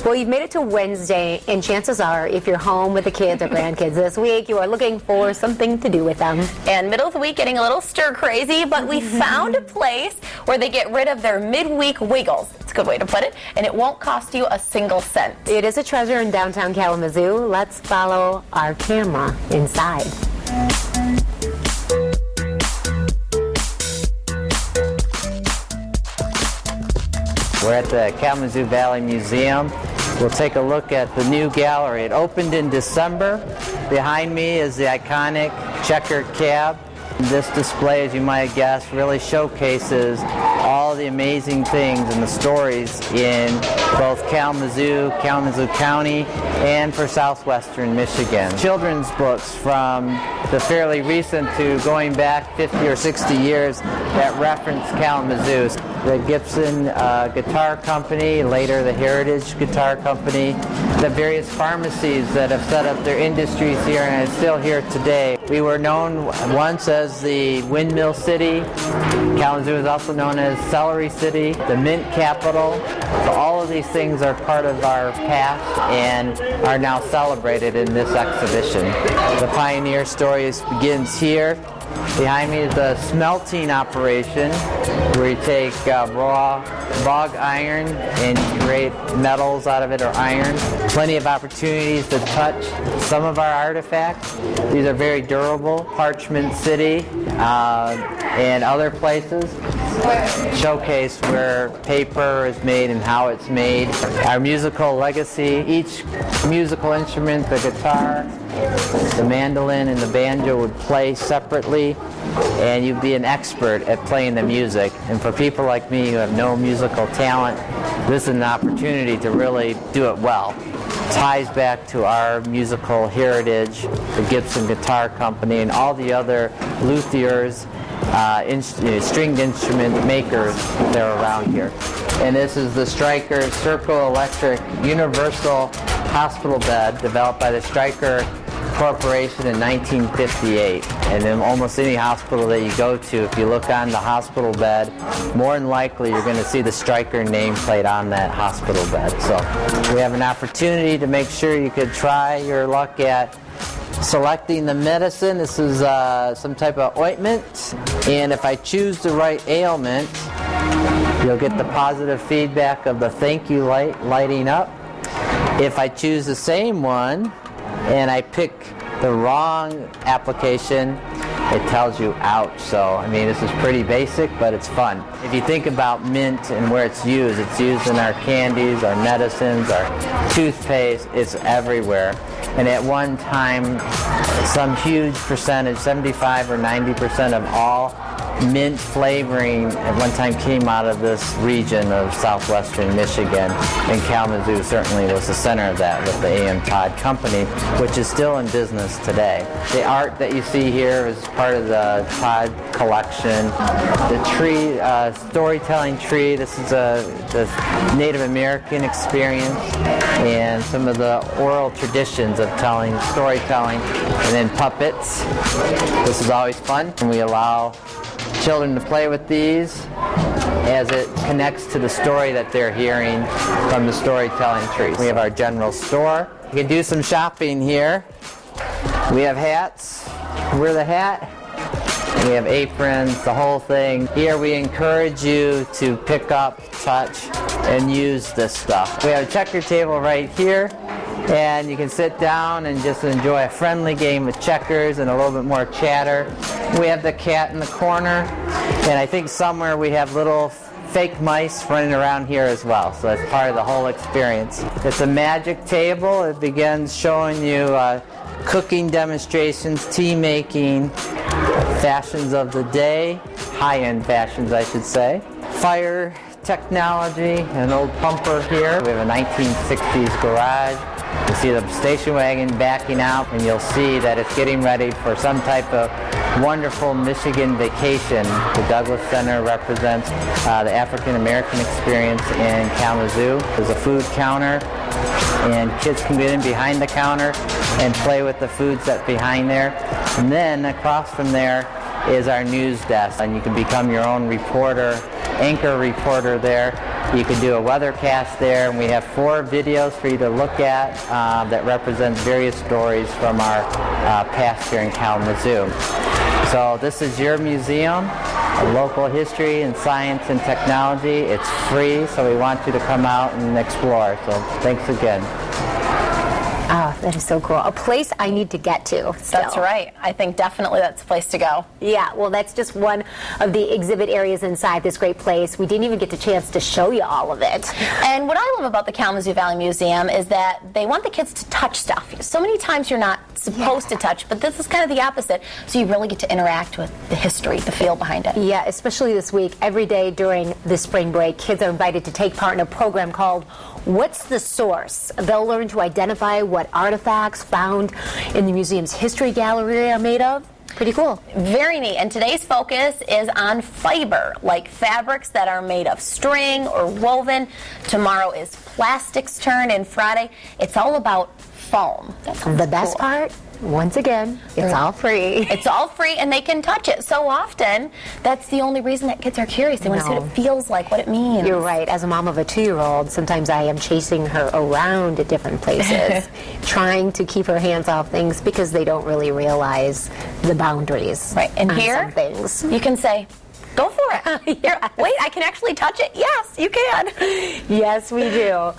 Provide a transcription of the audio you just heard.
Well, you've made it to Wednesday, and chances are, if you're home with the kids or grandkids this week, you are looking for something to do with them. And middle of the week getting a little stir crazy, but we found a place where they get rid of their midweek wiggles. It's a good way to put it, and it won't cost you a single cent. It is a treasure in downtown Kalamazoo. Let's follow our camera inside. We're at the Kalamazoo Valley Museum. We'll take a look at the new gallery. It opened in December. Behind me is the iconic checkered cab. This display, as you might guess, really showcases all the amazing things and the stories in both Kalamazoo County, and for southwestern Michigan. Children's books from the fairly recent to going back 50 or 60 years that reference Kalamazoo. The Gibson Guitar Company, later the Heritage Guitar Company, the various pharmacies that have set up their industries here and are still here today. We were known once as the Windmill City. Kalamazoo is also known as Celery City, the Mint Capital. So all of these things are part of our past and are now celebrated in this exhibition. The pioneer story begins here. Behind me is the smelting operation, where you take raw bog iron and you create metals out of it, or iron. Plenty of opportunities to touch some of our artifacts. These are very durable. Parchment City and other places showcase where paper is made and how it's made. Our musical legacy, each musical instrument, the guitar, the mandolin, and the banjo would play separately, and you'd be an expert at playing the music. And for people like me who have no musical talent, this is an opportunity to really do it well. It ties back to our musical heritage, the Gibson Guitar Company, and all the other luthiers, stringed instrument makers that are around here. And this is the Stryker Circle Electric Universal Hospital Bed, developed by the Stryker Corporation in 1958. And in almost any hospital that you go to, if you look on the hospital bed, more than likely you're going to see the Stryker nameplate on that hospital bed. So we have an opportunity to make sure you could try your luck at selecting the medicine. This is some type of ointment, and if I choose the right ailment, you'll get the positive feedback of the thank you light lighting up. If I choose the same one and I pick the wrong application, it tells you ouch. So I mean, this is pretty basic, but it's fun. If you think about mint and where it's used in our candies, our medicines, our toothpaste. It's everywhere. And at one time, some huge percentage, 75 or 90% of all mint flavoring at one time came out of this region of southwestern Michigan, and Kalamazoo certainly was the center of that with the A.M. Todd Company, which is still in business today. The art that you see here is part of the Todd collection. The tree, storytelling tree, this is the Native American experience and some of the oral traditions of storytelling, and then puppets. This is always fun, and we allow children to play with these as it connects to the story that they're hearing from the storytelling tree. We have our general store. You can do some shopping here. We have hats. Wear the hat. We have aprons, the whole thing. Here we encourage you to pick up, touch, and use this stuff. We have a checker table right here, and you can sit down and just enjoy a friendly game of checkers and a little bit more chatter. We have the cat in the corner, and I think somewhere we have little fake mice running around here as well, so that's part of the whole experience. It's a magic table. It begins showing you cooking demonstrations, tea making, fashions of the day, high-end fashions I should say. Fire technology, an old pumper here. We have a 1960s garage. You see the station wagon backing out, and you'll see that it's getting ready for some type of wonderful Michigan vacation. The Douglas Center represents the African American experience in Kalamazoo. There's a food counter, and kids can get in behind the counter and play with the foods that's behind there. And then across from there is our news desk, and you can become your own reporter, anchor reporter there, You can do a weathercast there, and we have 4 videos for you to look at that represent various stories from our past here in Kalamazoo. So this is your museum, local history and science and technology. It's free, so we want you to come out and explore. So thanks again. Oh, that is so cool. A place I need to get to still. That's right. I think definitely that's a place to go. Yeah, well, that's just one of the exhibit areas inside this great place. We didn't even get the chance to show you all of it. And what I love about the Kalamazoo Valley Museum is that they want the kids to touch stuff. So many times you're not supposed to touch, but this is kind of the opposite. So you really get to interact with the history, the feel behind it. Yeah, especially this week. Every day during the spring break, kids are invited to take part in a program called What's the Source? They'll learn to identify what artifacts found in the museum's history gallery are made of. Pretty cool. Very neat. And today's focus is on fiber, like fabrics that are made of string or woven. Tomorrow is plastics turn, and Friday it's all about foam. The best part, once again, it's all free. It's all free, and they can touch it. So often, that's the only reason that kids are curious. They want to see what it feels like, what it means. You're right. As a mom of a 2-year-old, sometimes I am chasing her around at different places, trying to keep her hands off things because they don't really realize the boundaries. Right. And on here, some things. you can say, go for it. Yes. Wait, I can actually touch it? Yes, you can. Yes, we do.